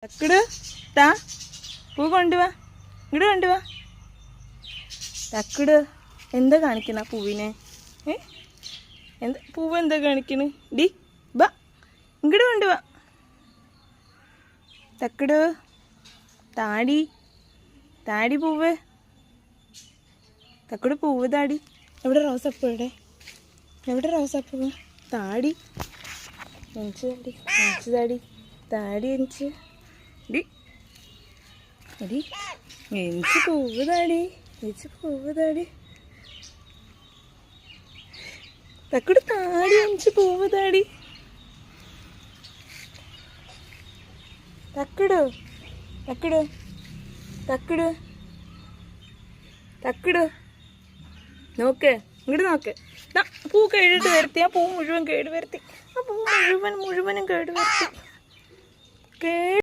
തക്കട് താ പൂ കൊണ്ടുവാ, ഇങ്ങോട്ട് കൊണ്ടുവാ. തക്കട് എന്താ കാണിക്കണ പൂവിനെ? എന്താ പൂവ് എന്താ കാണിക്കണ്? ഡി ബാ ഇങ്ങോട്ട് കൊണ്ടുവാ. തക്കട് താടി താടി പൂവ്, തക്കട് പൂവ് താടി. എവിടെ റോസപ്പൂ? എവിടെ റോസപ്പൂ? താടി എനിക്ക് താടി, എനിക്ക് താടി, താടി എനിക്ക് ഡി എടി എനിക്ക് പൂവ് താടി, എനിക്ക് പൂവ് താടി. തക്കട് താടി എനിക്ക് പൂവ് താടി. തക്കട് തക്കട് തക്കട് തക്കട് നോക്ക്, ഇങ്ങോട്ട് നോക്ക്. പൂ കേടിട്ട് വരുത്തി, ആ പൂ മുഴുവൻ കേട് വരുത്തി, ആ പൂ മുഴുവനും കേട് വരുത്തി.